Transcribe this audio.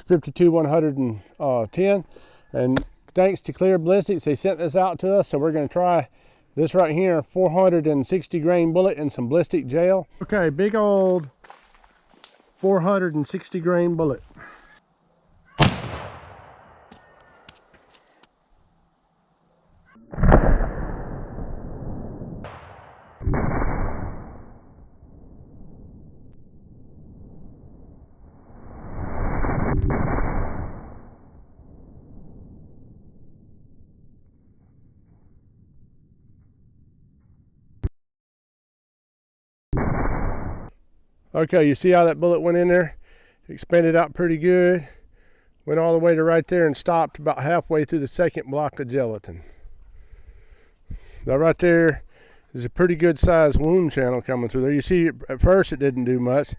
52-110, and thanks to Clear Ballistics, they sent this out to us, so we're going to try this right here, 460 grain bullet and some ballistic gel. Okay, big old 460 grain bullet. Okay, you see how that bullet went in there? Expanded out pretty good. Went all the way to right there and stopped about halfway through the second block of gelatin. Now right there is a pretty good sized wound channel coming through there. You see at first it didn't do much,